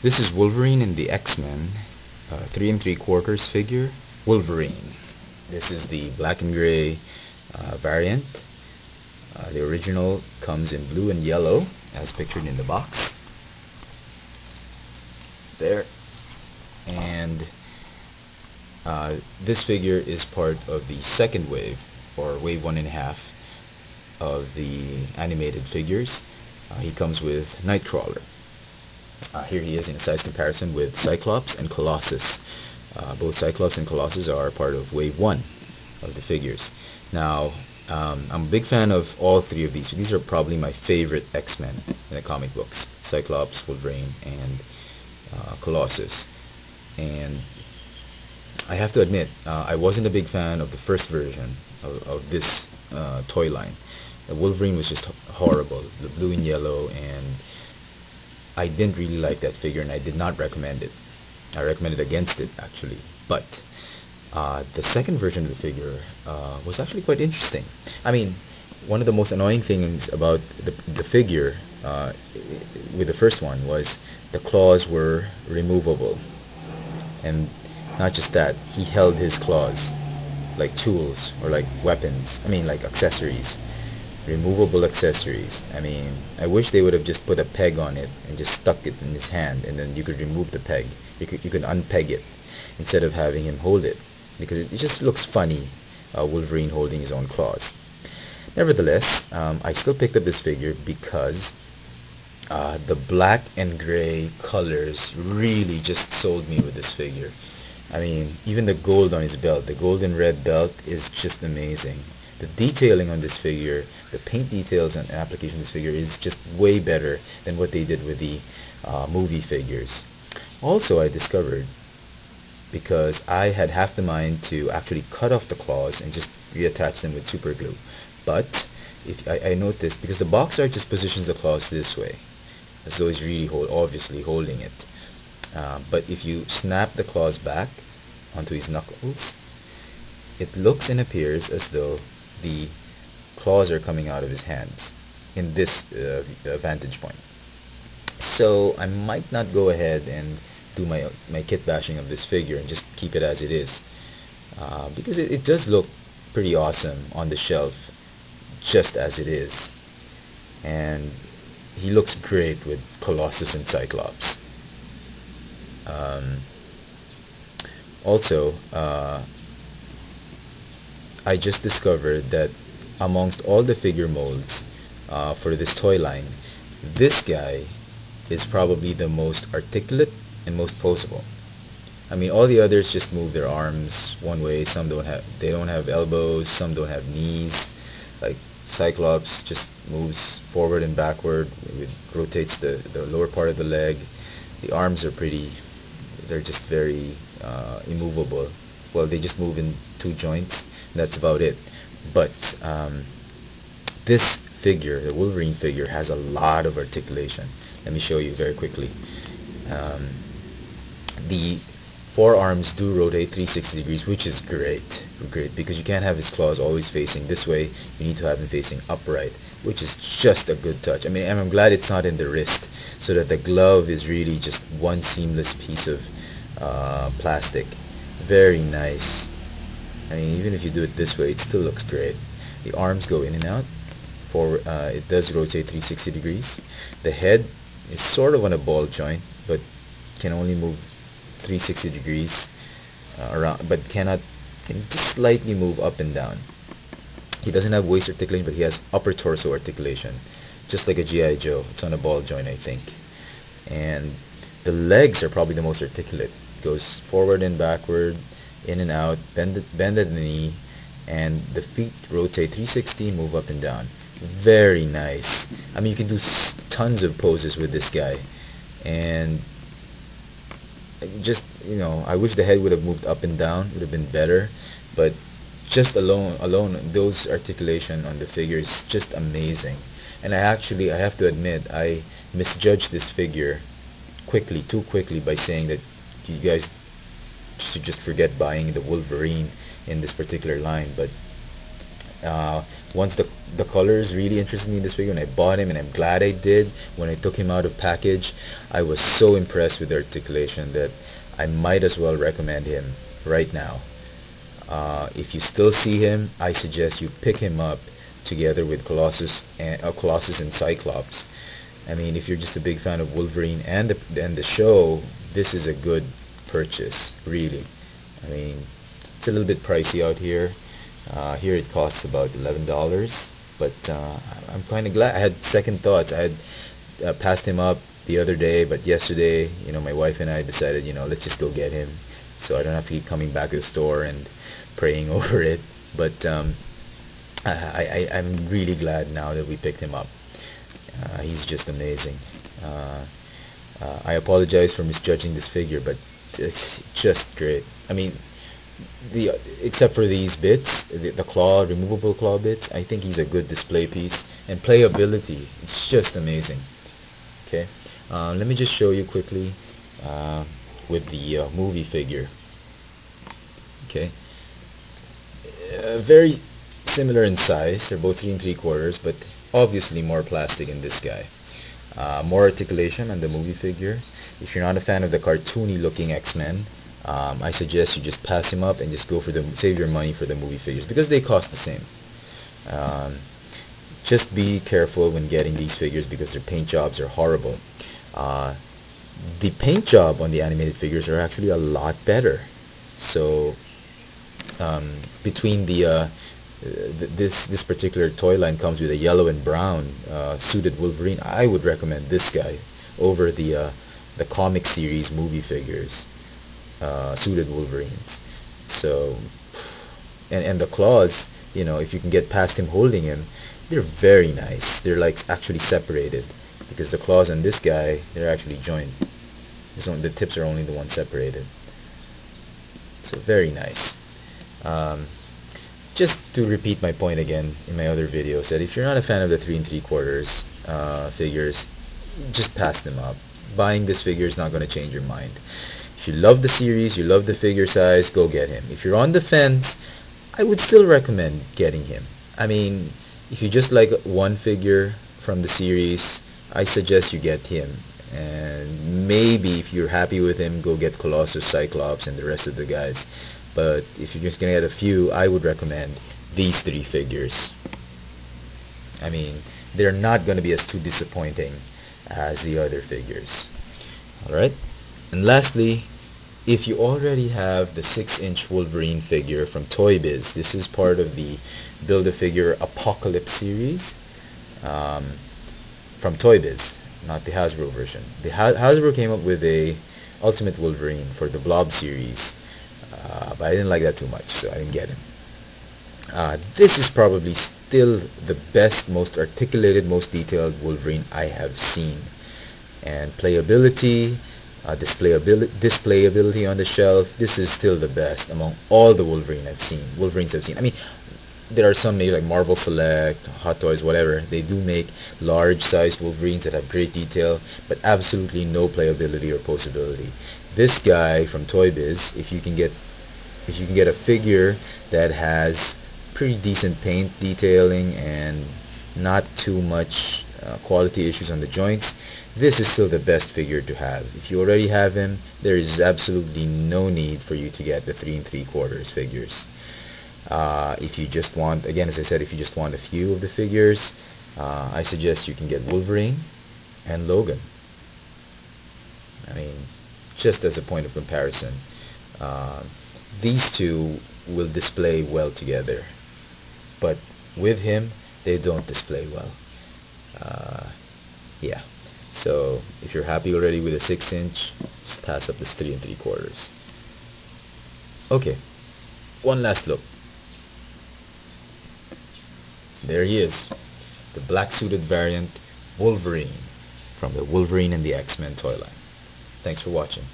This is Wolverine in the X-Men 3 3/4 figure, Wolverine. This is the black and gray variant. The original comes in blue and yellow, as pictured in the box. There. And this figure is part of the second wave, or wave 1.5 of the animated figures. He comes with Nightcrawler. Here he is in a size comparison with Cyclops and Colossus. Both Cyclops and Colossus are part of wave 1 of the figures. Now, I'm a big fan of all three of these. These are probably my favorite X-Men in the comic books. Cyclops, Wolverine, and Colossus. And I have to admit, I wasn't a big fan of the first version of this toy line. Wolverine was just horrible, the blue and yellow, and I didn't really like that figure, and I did not recommend it. I recommended against it, actually. But the second version of the figure was actually quite interesting. I mean, one of the most annoying things about the figure with the first one was the claws were removable. And not just that, he held his claws like tools or like weapons. I mean, like accessories. Removable accessories. I mean, I wish they would have just put a peg on it and just stuck it in his hand, and then you could remove the peg. You could unpeg it instead of having him hold it, because it just looks funny, Wolverine holding his own claws. Nevertheless, I still picked up this figure because the black and gray colors really just sold me with this figure. I mean, even the gold on his belt, the gold and red belt, is just amazing. The detailing on this figure, the paint details and application of this figure is just way better than what they did with the movie figures. Also, I discovered, because I had half the mind to actually cut off the claws and just reattach them with super glue. But if I noticed, because the box art just positions the claws this way, as though he's really obviously holding it. But if you snap the claws back onto his knuckles, it looks and appears as though the claws are coming out of his hands in this vantage point. So I might not go ahead and do my kit bashing of this figure and just keep it as it is, because it does look pretty awesome on the shelf just as it is, and he looks great with Colossus and Cyclops. Also, I just discovered that amongst all the figure molds for this toy line, this guy is probably the most articulate and most posable. I mean, all the others just move their arms one way. Some don't have elbows. Some don't have knees. Like Cyclops just moves forward and backward. It rotates the lower part of the leg. The arms are they're just very immovable. Well, they just move in 2 joints. That's about it. But this figure, the Wolverine figure, has a lot of articulation. Let me show you very quickly. The forearms do rotate 360 degrees, which is great, because you can't have his claws always facing this way. You need to have him facing upright, which is just a good touch. I mean, I'm glad it's not in the wrist, so that the glove is really just one seamless piece of plastic. Very nice. I mean, even if you do it this way, it still looks great. The arms go in and out. It does rotate 360 degrees. The head is sort of on a ball joint, but can only move 360 degrees around, but can just slightly move up and down. He doesn't have waist articulation, but he has upper torso articulation, just like a G.I. Joe. It's on a ball joint, I think. And the legs are probably the most articulate. Goes forward and backward, in and out, bend at the knee, and the feet rotate 360, move up and down. Very nice. I mean, you can do tons of poses with this guy, and just, I wish the head would have moved up and down, would have been better, but just alone those articulation on the figure is just amazing. And I have to admit, I misjudged this figure too quickly, by saying that you guys should just forget buying the Wolverine in this particular line. But Once the colors really interested me in this figure, and I bought him, and I'm glad I did. When I took him out of package, I was so impressed with the articulation that I might as well recommend him right now. If you still see him, I suggest you pick him up together with Colossus and Cyclops. I mean, if you're just a big fan of Wolverine and the show, this is a good purchase, really. I mean, it's a little bit pricey out here. Here it costs about $11, but I'm kind of glad. I had second thoughts. I had passed him up the other day, but yesterday, my wife and I decided, let's just go get him, so I don't have to keep coming back to the store and praying over it. But I'm really glad now that we picked him up. He's just amazing. I apologize for misjudging this figure, but it's just great. I mean, except for these bits, the removable claw bits, I think he's a good display piece. And playability, it's just amazing. Okay, let me just show you quickly with the movie figure. Okay, very similar in size. They're both 3 3/4, but obviously more plastic in this guy. More articulation on the movie figure. If you're not a fan of the cartoony looking X-Men, I suggest you just pass him up and just go for save your money for the movie figures, because they cost the same. Just be careful when getting these figures, because their paint jobs are horrible. The paint job on the animated figures are actually a lot better. So between this particular toy line comes with a yellow and brown suited Wolverine, I would recommend this guy over the comic series movie figures suited Wolverines. So and the claws, if you can get past him holding him, they're very nice. They're like actually separated, because the claws on this guy, they're actually joined. The tips are only the ones separated. So very nice. Just to repeat my point again in my other videos, that if you're not a fan of the 3 3/4 figures, just pass them up. Buying this figure is not going to change your mind. If you love the series, you love the figure size, go get him. If you're on the fence, I would still recommend getting him. I mean, if you just like one figure from the series, I suggest you get him. And maybe if you're happy with him, go get Colossus, Cyclops, and the rest of the guys. But if you're just going to get a few, I would recommend these 3 figures. I mean, they're not going to be as too disappointing as the other figures. Alright? And lastly, if you already have the 6-inch Wolverine figure from Toy Biz, this is part of the Build-A-Figure Apocalypse series from Toy Biz, not the Hasbro version. The Hasbro came up with a Ultimate Wolverine for the Blob series, but I didn't like that too much, so I didn't get him. This is probably still the best, most articulated, most detailed Wolverine I have seen. And playability, displayability on the shelf, this is still the best among all the Wolverines I've seen. I mean, there are some maybe like Marvel Select, Hot Toys, whatever. They do make large-sized Wolverines that have great detail, but absolutely no playability or posability. This guy from Toy Biz, if you can get a figure that has pretty decent paint detailing and not too much quality issues on the joints, this is still the best figure to have. If you already have him, there is absolutely no need for you to get the 3 3/4 figures. If you just want, again, as I said, if you just want a few of the figures, I suggest you can get Wolverine and Logan. I mean, just as a point of comparison, these two will display well together, but with him, they don't display well. Yeah, so if you're happy already with a 6-inch, just pass up this 3 3/4. Okay, one last look. There he is, the black suited variant Wolverine from the Wolverine and the X-Men toy line. Thanks for watching.